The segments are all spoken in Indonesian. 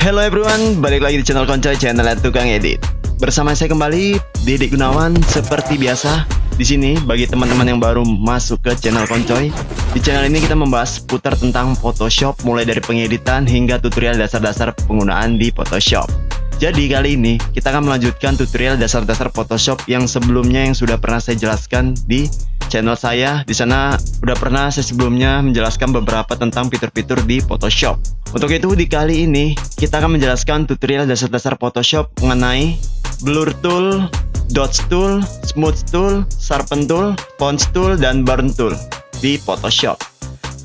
Hello everyone, balik lagi di channel Koncoy, channel Tukang Edit. Bersama saya kembali, Didik Gunawan. Seperti biasa, di sini bagi teman-teman yang baru masuk ke channel Koncoy, di channel ini kita membahas putar tentang Photoshop, mulai dari pengeditan hingga tutorial dasar-dasar penggunaan di Photoshop. Jadi kali ini kita akan melanjutkan tutorial dasar-dasar Photoshop yang sebelumnya yang sudah pernah saya jelaskan di channel saya. Di sana udah pernah saya sebelumnya menjelaskan beberapa tentang fitur-fitur di Photoshop. Untuk itu di kali ini kita akan menjelaskan tutorial dasar-dasar Photoshop mengenai Blur Tool, Dots Tool, Smooth Tool, Sharpen Tool, Fonts Tool, dan Burn Tool di Photoshop.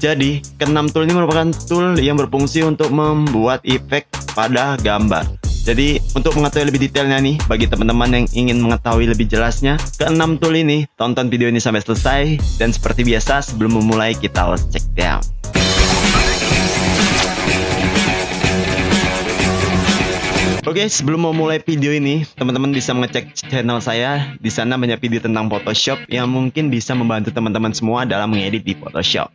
Jadi keenam tool ini merupakan tool yang berfungsi untuk membuat efek pada gambar. Jadi untuk mengetahui lebih detailnya nih, bagi teman-teman yang ingin mengetahui lebih jelasnya keenam tool ini, tonton video ini sampai selesai. Dan seperti biasa sebelum memulai kita let's check down. Oke, sebelum memulai video ini, teman-teman bisa mengecek channel saya. Di sana banyak video tentang Photoshop yang mungkin bisa membantu teman-teman semua dalam mengedit di Photoshop.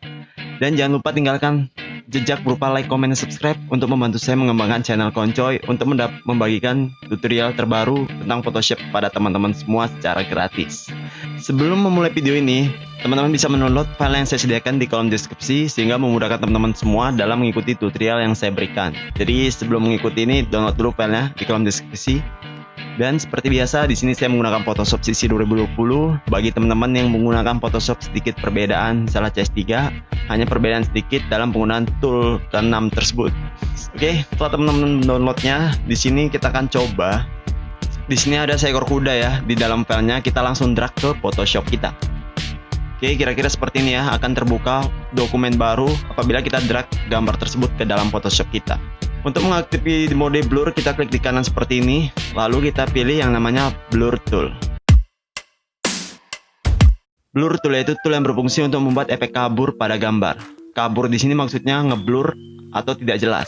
Dan jangan lupa tinggalkan jejak berupa like, comment, dan subscribe untuk membantu saya mengembangkan channel Koncoy untuk membagikan tutorial terbaru tentang Photoshop pada teman-teman semua secara gratis. Sebelum memulai video ini, teman-teman bisa mendownload file yang saya sediakan di kolom deskripsi sehingga memudahkan teman-teman semua dalam mengikuti tutorial yang saya berikan. Jadi sebelum mengikuti ini, download dulu filenya di kolom deskripsi. Dan seperti biasa di sini saya menggunakan Photoshop CC 2020. Bagi teman-teman yang menggunakan Photoshop sedikit perbedaan, misalnya CS3, hanya perbedaan sedikit dalam penggunaan tool ke-6 tersebut. Oke, setelah teman-teman downloadnya, di sini kita akan coba. Di sini ada seekor kuda ya di dalam filenya. Kita langsung drag ke Photoshop kita. Oke, kira-kira seperti ini ya, akan terbuka dokumen baru apabila kita drag gambar tersebut ke dalam Photoshop kita. Untuk mengaktifkan mode blur, kita klik di kanan seperti ini, lalu kita pilih yang namanya Blur Tool. Blur Tool yaitu tool yang berfungsi untuk membuat efek kabur pada gambar. Kabur di sini maksudnya ngeblur atau tidak jelas.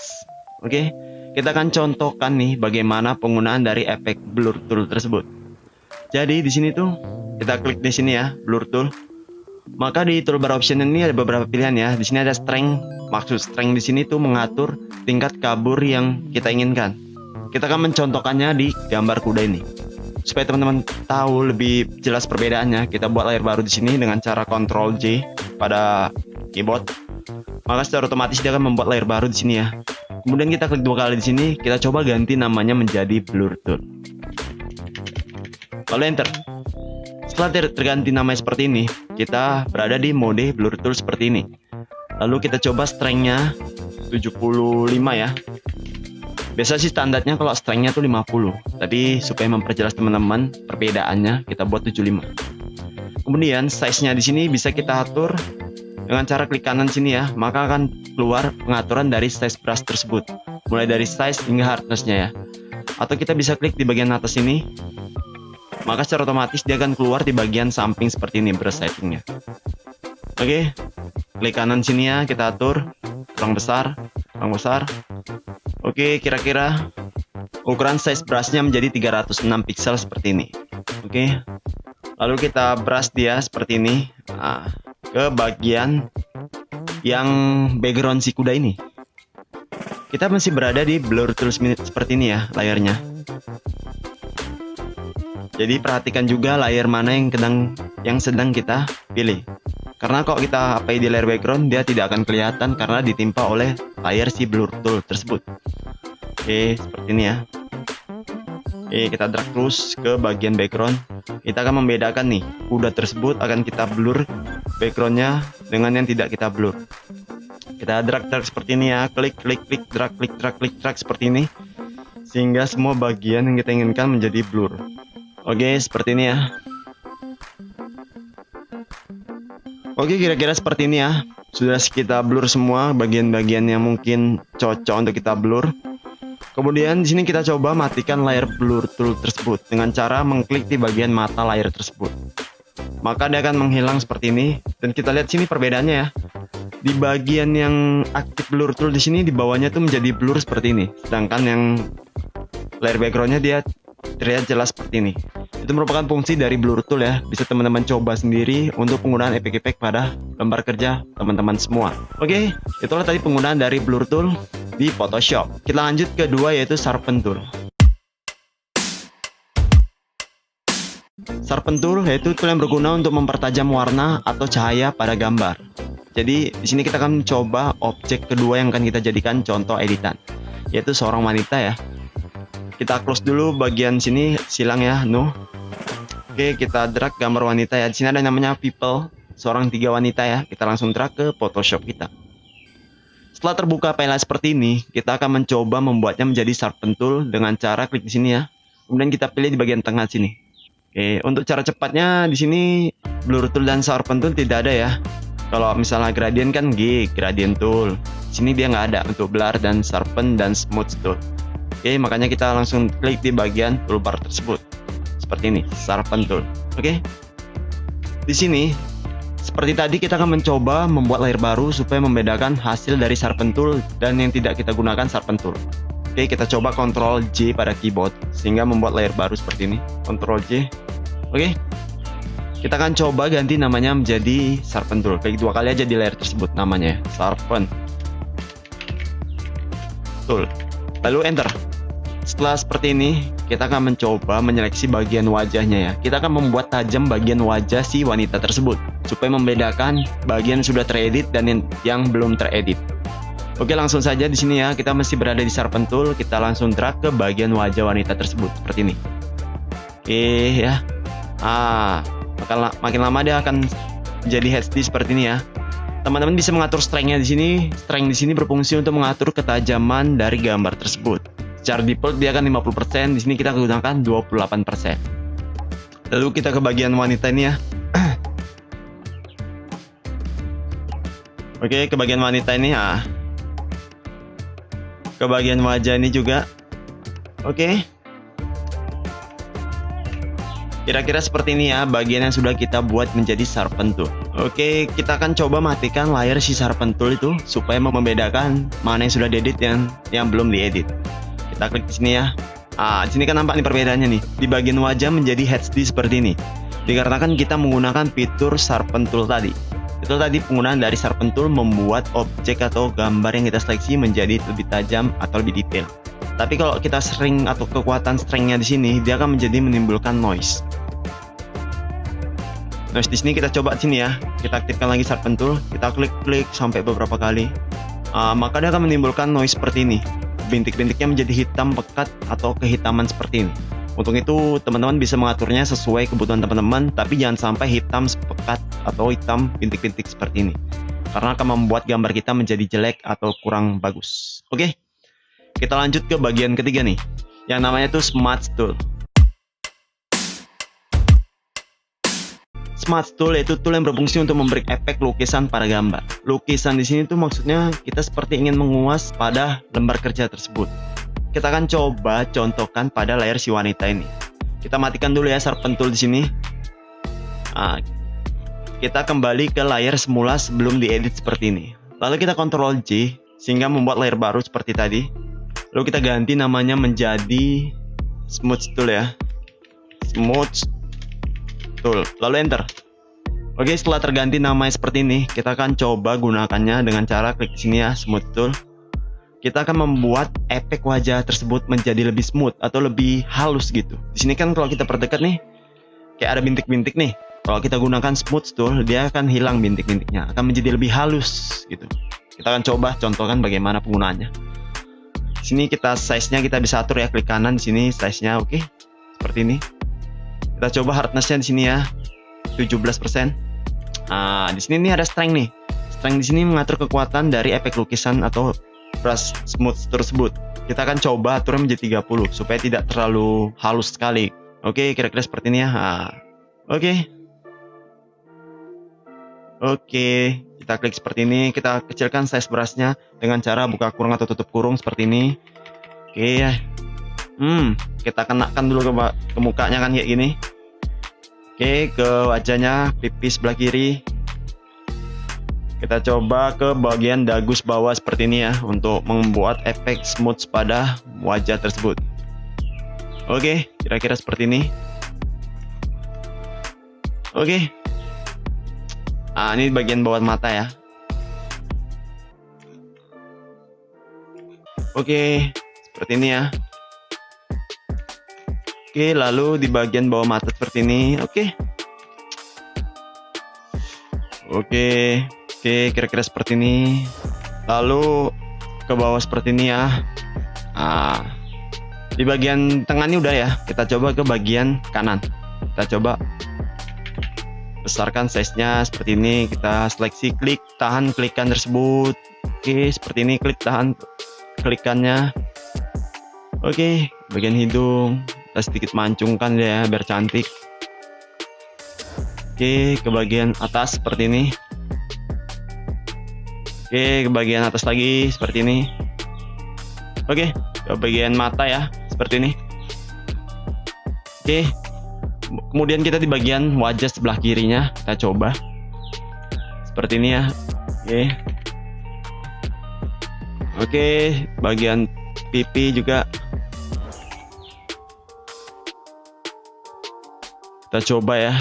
Oke, kita akan contohkan nih bagaimana penggunaan dari efek Blur Tool tersebut. Jadi di sini tuh kita klik di sini ya, Blur Tool. Maka di toolbar option ini ada beberapa pilihan ya. Di sini ada strength. Maksud strength di sini tuh mengatur tingkat kabur yang kita inginkan. Kita akan mencontohkannya di gambar kuda ini. Supaya teman-teman tahu lebih jelas perbedaannya, kita buat layar baru di sini dengan cara Ctrl J pada keyboard. Maka secara otomatis dia akan membuat layar baru di sini ya. Kemudian kita klik 2 kali di sini, kita coba ganti namanya menjadi Blur Tool. Lalu enter. Setelah terganti namanya seperti ini, kita berada di mode Blur Tool seperti ini. Lalu kita coba strength-nya 75 ya. Biasa sih standarnya kalau strength-nya tuh 50. Tapi supaya memperjelas teman-teman perbedaannya, kita buat 75. Kemudian size-nya di sini bisa kita atur dengan cara klik kanan sini ya. Maka akan keluar pengaturan dari size brush tersebut, mulai dari size hingga hardness-nya ya. Atau kita bisa klik di bagian atas ini. Maka secara otomatis dia akan keluar di bagian samping seperti ini brush setting-nya. Oke, klik kanan sini ya, kita atur kurang besar. Oke, kira-kira ukuran size brush-nya menjadi 306 pixel seperti ini. Oke, lalu kita brush dia seperti ini ke bagian yang background si kuda ini. Kita masih berada di Blur Tool seperti ini ya layarnya. Jadi perhatikan juga layar mana yang sedang kita pilih. Karena kalau kita apply di layar background, dia tidak akan kelihatan karena ditimpa oleh layar si Blur Tool tersebut. Oke, seperti ini ya. Oke, kita drag terus ke bagian background. Kita akan membedakan nih, kuda tersebut akan kita blur backgroundnya dengan yang tidak kita blur. Kita drag seperti ini ya, klik, drag seperti ini. Sehingga semua bagian yang kita inginkan menjadi blur. Oke, seperti ini ya. Oke, kira-kira seperti ini ya. Sudah kita blur semua bagian-bagian yang mungkin cocok untuk kita blur. Kemudian di sini kita coba matikan layar Blur Tool tersebut dengan cara mengklik di bagian mata layar tersebut. Maka dia akan menghilang seperti ini. Dan kita lihat sini perbedaannya ya. Di bagian yang aktif Blur Tool di sini di bawahnya tuh menjadi blur seperti ini. Sedangkan yang layar backgroundnya dia terlihat jelas seperti ini. Itu merupakan fungsi dari Blur Tool ya. Bisa teman-teman coba sendiri untuk penggunaan efek-efek pada lembar kerja teman-teman semua. Oke, itulah tadi penggunaan dari Blur Tool. di Photoshop. Kita lanjut kedua yaitu Sharpen Tool. Sharpen Tool yaitu tool yang berguna untuk mempertajam warna atau cahaya pada gambar. Jadi di sini kita akan coba objek kedua yang akan kita jadikan contoh editan, yaitu seorang wanita ya. Kita close dulu bagian sini silang ya, no. Oke, kita drag gambar wanita ya. Di sini ada namanya people, seorang 3 wanita ya. Kita langsung drag ke Photoshop kita. Setelah terbuka file seperti ini, kita akan mencoba membuatnya menjadi Sharpen Tool dengan cara klik di sini ya. Kemudian kita pilih di bagian tengah sini. Oke, untuk cara cepatnya di sini Blur Tool dan Sharpen Tool tidak ada ya. Kalau misalnya gradient kan G, gradient tool. Di sini dia nggak ada untuk blur dan sharpen dan smooth tool. Oke, makanya kita langsung klik di bagian toolbar tersebut. Seperti ini, Sharpen Tool. Oke. Di sini seperti tadi kita akan mencoba membuat layer baru supaya membedakan hasil dari Sharpen Tool dan yang tidak kita gunakan Sharpen Tool. Oke, kita coba Ctrl J pada keyboard sehingga membuat layer baru seperti ini. Ctrl J. Oke. Kita akan coba ganti namanya menjadi Sharpen Tool. Klik 2 kali aja di layer tersebut namanya, Sharpen Tool. Lalu enter. Setelah seperti ini, kita akan mencoba menyeleksi bagian wajahnya ya. Kita akan membuat tajam bagian wajah si wanita tersebut supaya membedakan bagian yang sudah teredit dan yang belum teredit. Oke, langsung saja di sini ya. Kita masih berada di Sharpen Tool. Kita langsung drag ke bagian wajah wanita tersebut seperti ini. Oke ya. Makin lama dia akan jadi HD seperti ini ya. Teman-teman bisa mengatur strength-nya di sini. Strength di sini berfungsi untuk mengatur ketajaman dari gambar tersebut. Secara default dia akan 50%, di sini kita gunakan 28%. Lalu kita ke bagian wanita ini ya. Oke, ke bagian wanita ini ya. Ke bagian wajah ini juga. Oke. Kira-kira seperti ini ya bagian yang sudah kita buat menjadi Sharpen Tool. Oke, kita akan coba matikan layar si Sharpen Tool itu supaya membedakan mana yang sudah diedit dan yang belum diedit. Kita klik di sini ya. Di sini kan nampak nih perbedaannya nih. Di bagian wajah menjadi HD seperti ini. Dikarenakan kita menggunakan fitur Sharpen Tool tadi. Itu tadi penggunaan dari Sharpen Tool membuat objek atau gambar yang kita seleksi menjadi lebih tajam atau lebih detail. Tapi kalau kita sering atau kekuatan strength-nya di sini, dia akan menjadi menimbulkan noise. Noise di sini kita coba di sini ya. Kita aktifkan lagi Sharpen Tool, kita klik-klik sampai beberapa kali. Maka dia akan menimbulkan noise seperti ini. Bintik-bintiknya menjadi hitam pekat atau kehitaman seperti ini. Untuk itu teman-teman bisa mengaturnya sesuai kebutuhan teman-teman, tapi jangan sampai hitam pekat atau hitam bintik-bintik seperti ini. Karena akan membuat gambar kita menjadi jelek atau kurang bagus. Oke. Kita lanjut ke bagian ketiga nih, yang namanya tuh Smudge Tool. Smudge Tool yaitu tool yang berfungsi untuk memberi efek lukisan pada gambar. Lukisan di sini tuh maksudnya kita seperti ingin menguas pada lembar kerja tersebut. Kita akan coba contohkan pada layar si wanita ini. Kita matikan dulu ya Sharpen Tool di sini. Kita kembali ke layar semula sebelum diedit seperti ini. Lalu kita Ctrl J sehingga membuat layar baru seperti tadi. Lalu kita ganti namanya menjadi Smudge Tool ya. Smudge Tool. Lalu enter. Oke, setelah terganti namanya seperti ini, kita akan coba gunakannya dengan cara klik sini ya, Smooth Tool. Kita akan membuat efek wajah tersebut menjadi lebih smooth atau lebih halus gitu. Di sini kan kalau kita perdekat nih, kayak ada bintik-bintik nih. Kalau kita gunakan Smooth Tool, dia akan hilang bintik-bintiknya, akan menjadi lebih halus gitu. Kita akan coba contohkan bagaimana penggunaannya. Di sini kita size-nya kita bisa atur ya, klik kanan di sini size-nya, oke. Seperti ini. Kita coba hardness-nya di sini ya. 17%. Di sini nih ada strength nih. Strength di sini mengatur kekuatan dari efek lukisan atau brush smooth tersebut. Kita akan coba aturnya menjadi 30 supaya tidak terlalu halus sekali. Oke, kira-kira seperti ini ya. Oke, kita klik seperti ini. Kita kecilkan size brushnya dengan cara buka kurung atau tutup kurung seperti ini. Oke ya. Kita kenakan dulu ke mukanya kan kayak gini. Oke, ke wajahnya, pipi sebelah kiri. Kita coba ke bagian dagu bawah seperti ini ya, untuk membuat efek smooth pada wajah tersebut. Oke, kira-kira seperti ini. Oke. Ini bagian bawah mata ya. Oke, seperti ini ya. Oke, lalu di bagian bawah mata seperti ini. Oke, kira-kira seperti ini. Lalu ke bawah seperti ini ya. Di bagian tengah ini udah ya. Kita coba ke bagian kanan. Kita coba besarkan size-nya seperti ini. Kita seleksi, klik, tahan klikan tersebut. Oke, seperti ini, klik, tahan klikannya. Oke, bagian hidung kita sedikit mancungkan ya biar cantik. Oke, ke bagian atas seperti ini. Oke, ke bagian atas lagi seperti ini. Oke, ke bagian mata ya seperti ini. Oke, kemudian kita di bagian wajah sebelah kirinya kita coba seperti ini ya. Oke, bagian pipi juga kita coba ya.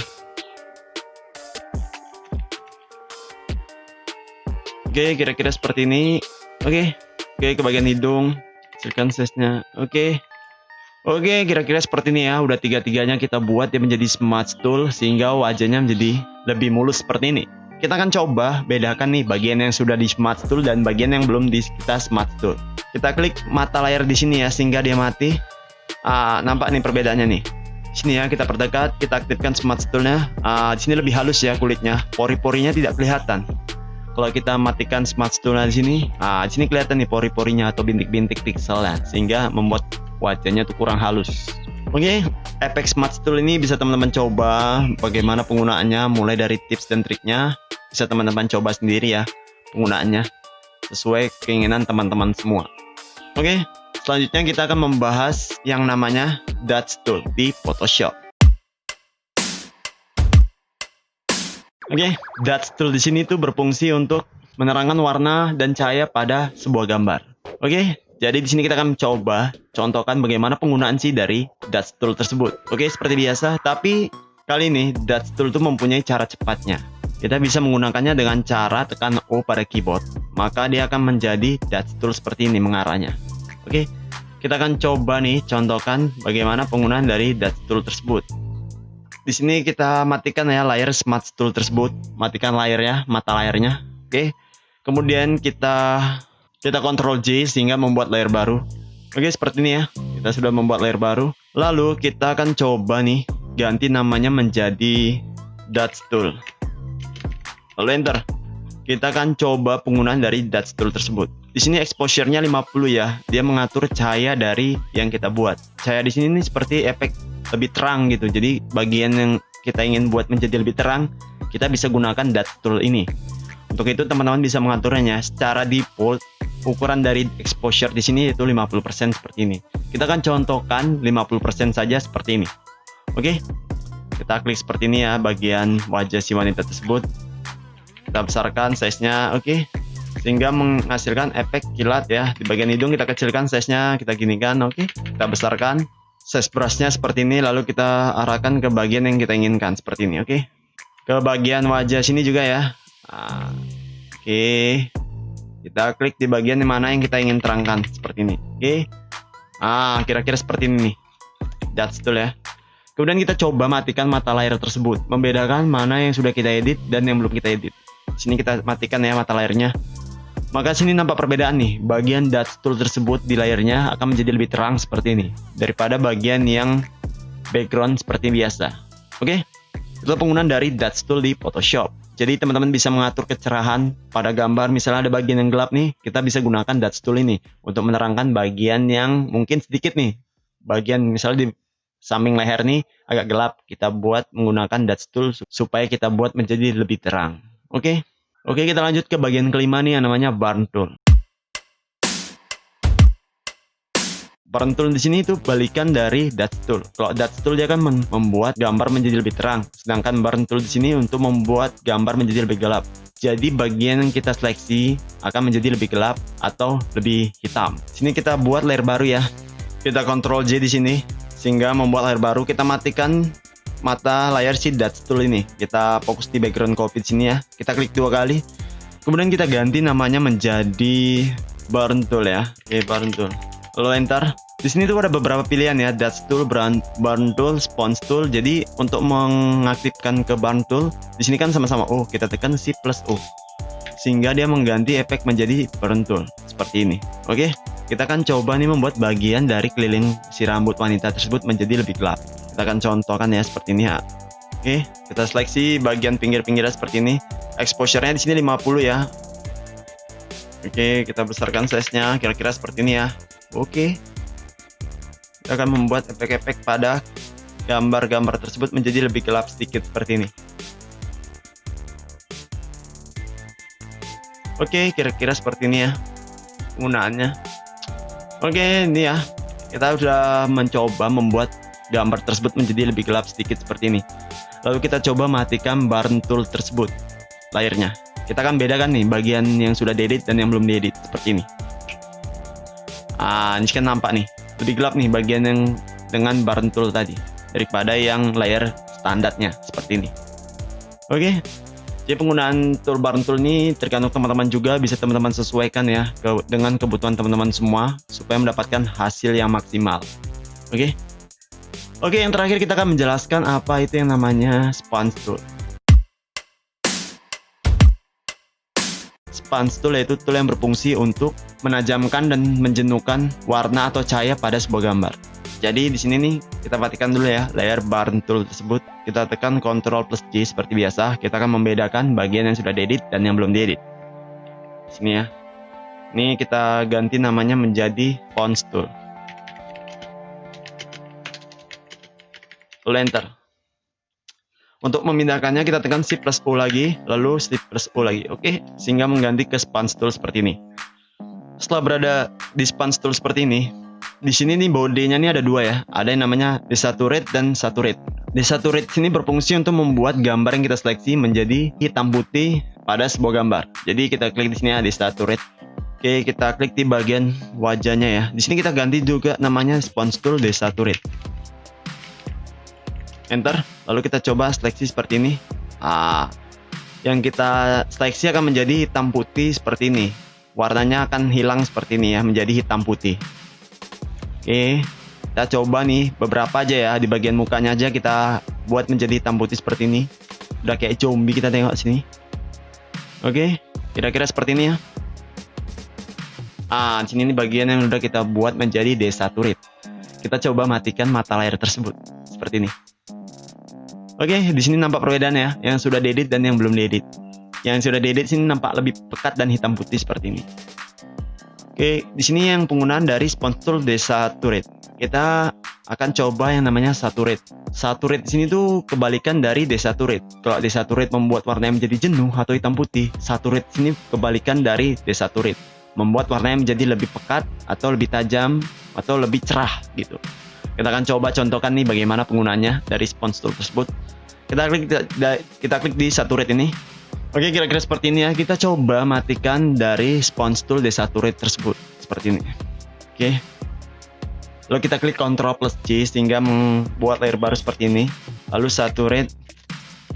Oke, kira-kira seperti ini. Oke, ke bagian hidung, kecilkan size-nya. Oke, kira-kira seperti ini ya. Udah tiga-tiganya kita buat dia menjadi smart tool sehingga wajahnya menjadi lebih mulus seperti ini. Kita akan coba bedakan nih bagian yang sudah di smart tool dan bagian yang belum di kita smart tool. Kita klik mata layar di sini ya sehingga dia mati. Nampak nih perbedaannya nih. Sini ya, kita perdekat, kita aktifkan smart tool-nya. Di sini lebih halus ya kulitnya, pori-porinya tidak kelihatan. Kalau kita matikan smart tool-nya di sini kelihatan nih pori-porinya atau bintik-bintik pixelnya, sehingga membuat wajahnya tuh kurang halus. Oke, efek smart tool ini bisa teman-teman coba bagaimana penggunaannya, mulai dari tips dan triknya bisa teman-teman coba sendiri ya penggunaannya sesuai keinginan teman-teman semua. Oke, selanjutnya kita akan membahas yang namanya Dots Tool di Photoshop. Oke, Dots Tool di sini tuh berfungsi untuk menerangkan warna dan cahaya pada sebuah gambar. Oke, jadi di sini kita akan coba contohkan bagaimana penggunaan sih dari Dots Tool tersebut. Oke, seperti biasa, tapi kali ini Dots Tool itu mempunyai cara cepatnya. Kita bisa menggunakannya dengan cara tekan O pada keyboard, maka dia akan menjadi Dots Tool seperti ini mengarahnya. Oke, kita akan coba nih contohkan bagaimana penggunaan dari Dots Tool tersebut. Di sini kita matikan ya layar smart tool tersebut, matikan layarnya, mata layarnya. Oke, kemudian kita Ctrl J sehingga membuat layar baru. Oke, seperti ini ya, kita sudah membuat layar baru. Lalu kita akan coba nih ganti namanya menjadi Dots Tool. Lalu enter. Kita akan coba penggunaan dari Dots Tool tersebut. Di sini exposure-nya 50 ya, dia mengatur cahaya dari yang kita buat. Cahaya di sini nih seperti efek lebih terang gitu. Jadi bagian yang kita ingin buat menjadi lebih terang, kita bisa gunakan Dots Tool ini. Untuk itu teman-teman bisa mengaturnya. Secara default ukuran dari exposure di sini itu 50% seperti ini. Kita akan contohkan 50% saja seperti ini. Oke. Kita klik seperti ini ya bagian wajah si wanita tersebut. Kita besarkan size-nya, oke. Sehingga menghasilkan efek kilat ya. Di bagian hidung kita kecilkan size-nya, kita ginikan, oke. Kita besarkan size brush-nya seperti ini, lalu kita arahkan ke bagian yang kita inginkan seperti ini, oke. Ke bagian wajah sini juga ya. Oke. Kita klik di bagian mana yang kita ingin terangkan seperti ini, oke. Kira-kira seperti ini nih. Dots Tool ya. Kemudian kita coba matikan mata layar tersebut, membedakan mana yang sudah kita edit dan yang belum kita edit. Sini kita matikan ya mata layarnya. Maka sini nampak perbedaan nih. Bagian Dots Tool tersebut di layarnya akan menjadi lebih terang seperti ini daripada bagian yang background seperti biasa. Oke, itu penggunaan dari Dots Tool di Photoshop. Jadi teman-teman bisa mengatur kecerahan pada gambar. Misalnya ada bagian yang gelap nih, kita bisa gunakan Dots Tool ini untuk menerangkan bagian yang mungkin sedikit nih. Bagian misalnya di samping leher nih agak gelap, kita buat menggunakan Dots Tool supaya kita buat menjadi lebih terang. Oke, kita lanjut ke bagian kelima nih yang namanya Burn Tool. Burn Tool di sini itu balikan dari Dots Tool. Kalau Dots Tool dia akan membuat gambar menjadi lebih terang, sedangkan Burn Tool di sini untuk membuat gambar menjadi lebih gelap. Jadi bagian yang kita seleksi akan menjadi lebih gelap atau lebih hitam. Sini kita buat layer baru ya. Kita Ctrl J di sini sehingga membuat layar baru. Kita matikan mata layar si Dots Tool ini. Kita fokus di background copy sini ya. Kita klik 2 kali. Kemudian kita ganti namanya menjadi burn tool ya. Oke, burn tool. Lalu enter. Di sini tuh ada beberapa pilihan ya, dust tool, burn tool, sponge tool. Jadi untuk mengaktifkan ke burn tool, di sini kan sama-sama O, kita tekan Shift plus O. Sehingga dia mengganti efek menjadi burn tool seperti ini. Oke, kita akan coba nih membuat bagian dari keliling si rambut wanita tersebut menjadi lebih gelap. Kita akan contohkan ya seperti ini ya. Oke, kita seleksi bagian pinggir-pinggirnya seperti ini. Exposure-nya di sini 50 ya. Oke, kita besarkan size-nya kira-kira seperti ini ya. Oke. Kita akan membuat efek-efek pada gambar-gambar tersebut menjadi lebih gelap sedikit seperti ini. Oke, kira-kira seperti ini ya penggunaannya. Oke, ini ya. Kita sudah mencoba membuat gambar tersebut menjadi lebih gelap sedikit seperti ini. Lalu kita coba matikan burn tool tersebut, layernya. Kita akan bedakan nih bagian yang sudah diedit dan yang belum diedit seperti ini. Ini kan nampak nih lebih gelap nih bagian yang dengan burn tool tadi daripada yang layer standarnya seperti ini. Oke, jadi penggunaan tool burn tool ini tergantung teman-teman juga, bisa teman-teman sesuaikan ya dengan kebutuhan teman-teman semua supaya mendapatkan hasil yang maksimal. Oke, yang terakhir kita akan menjelaskan apa itu yang namanya sponge tool. Sponge tool yaitu tool yang berfungsi untuk menajamkan dan menjenuhkan warna atau cahaya pada sebuah gambar. Jadi di sini nih kita matikan dulu ya layer burn tool tersebut. Kita tekan Ctrl plus J seperti biasa. Kita akan membedakan bagian yang sudah diedit dan yang belum diedit. Sini ya. Ini kita ganti namanya menjadi sponge tool. Lalu enter. Untuk memindahkannya kita tekan Shift plus O lagi, lalu Shift plus O lagi. Oke, sehingga mengganti ke sponge tool seperti ini. Setelah berada di sponge tool seperti ini, di sini nih bodinya nih ada dua ya. Ada yang namanya desaturate dan saturate. Desaturate sini berfungsi untuk membuat gambar yang kita seleksi menjadi hitam putih pada sebuah gambar. Jadi kita klik di sini ya, desaturate. Oke, kita klik di bagian wajahnya ya. Di sini kita ganti juga namanya sponge tool desaturate. Enter, lalu kita coba seleksi seperti ini. Yang kita seleksi akan menjadi hitam putih seperti ini. Warnanya akan hilang seperti ini ya, menjadi hitam putih. Oke, kita coba nih beberapa aja ya, di bagian mukanya aja kita buat menjadi hitam putih seperti ini. Udah kayak zombie, kita tengok sini. Oke, kira-kira seperti ini ya. Di sini nih bagian yang udah kita buat menjadi desaturate. Kita coba matikan mata layar tersebut seperti ini. Oke, di sini nampak perbedaan ya, yang sudah diedit dan yang belum diedit. Yang sudah diedit sini nampak lebih pekat dan hitam putih seperti ini. Oke, di sini yang penggunaan dari sponge tool desaturate. Kita akan coba yang namanya saturate. Saturate di sini tuh kebalikan dari desaturate. Kalau desaturate membuat warnanya menjadi jenuh atau hitam putih, saturate di sini kebalikan dari desaturate, membuat warnanya menjadi lebih pekat atau lebih tajam atau lebih cerah gitu. Kita akan coba contohkan nih bagaimana penggunaannya dari sponge tool tersebut. Kita klik di saturate ini. Oke, kira-kira seperti ini ya. Kita coba matikan dari sponge tool desaturate tersebut seperti ini. Oke. Lalu kita klik Ctrl plus J sehingga membuat layer baru seperti ini. Lalu saturate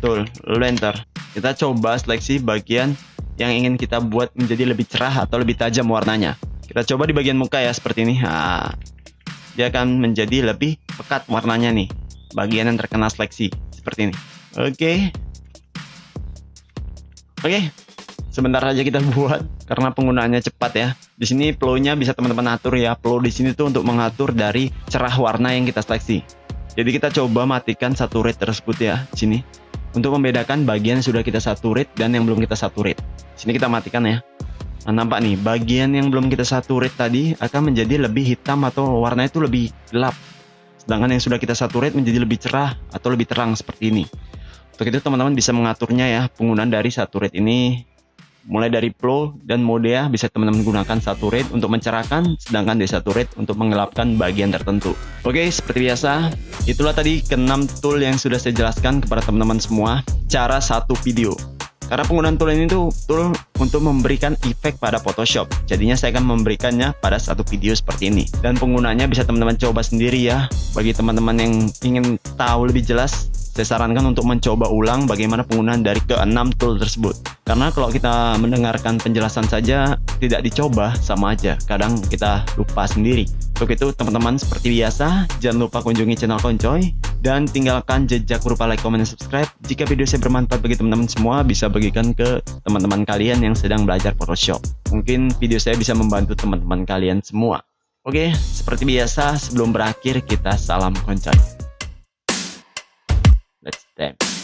tool, lalu enter. Kita coba seleksi bagian yang ingin kita buat menjadi lebih cerah atau lebih tajam warnanya. Kita coba di bagian muka ya seperti ini. Dia akan menjadi lebih pekat warnanya nih, bagian yang terkena seleksi seperti ini. Oke, sebentar aja kita buat karena penggunaannya cepat ya. Di sini flow-nya bisa teman-teman atur ya. Flow di sini tuh untuk mengatur dari cerah warna yang kita seleksi. Jadi kita coba matikan saturate tersebut ya di sini untuk membedakan bagian yang sudah kita saturate dan yang belum kita saturate. Sini kita matikan ya. Nampak nih, bagian yang belum kita saturate tadi akan menjadi lebih hitam atau warnanya itu lebih gelap. Sedangkan yang sudah kita saturate menjadi lebih cerah atau lebih terang seperti ini. Untuk itu teman-teman bisa mengaturnya ya, penggunaan dari saturate ini. Mulai dari flow dan mode ya, bisa teman-teman gunakan saturate untuk mencerahkan, sedangkan desaturate untuk menggelapkan bagian tertentu. Oke, seperti biasa, itulah tadi ke-6 tool yang sudah saya jelaskan kepada teman-teman semua, cara satu video. Karena penggunaan tool ini tuh tool untuk memberikan efek pada Photoshop. Jadinya saya akan memberikannya pada satu video seperti ini. Dan penggunanya bisa teman-teman coba sendiri ya. Bagi teman-teman yang ingin tahu lebih jelas, saya sarankan untuk mencoba ulang bagaimana penggunaan dari ke-6 tool tersebut. Karena kalau kita mendengarkan penjelasan saja, tidak dicoba sama aja, kadang kita lupa sendiri. Untuk itu teman-teman seperti biasa, jangan lupa kunjungi channel Koncoy dan tinggalkan jejak berupa like, comment, dan subscribe. Jika video saya bermanfaat bagi teman-teman semua, bisa bagikan ke teman-teman kalian yang sedang belajar Photoshop. Mungkin video saya bisa membantu teman-teman kalian semua. Oke, seperti biasa sebelum berakhir kita salam Koncoy. Let's start.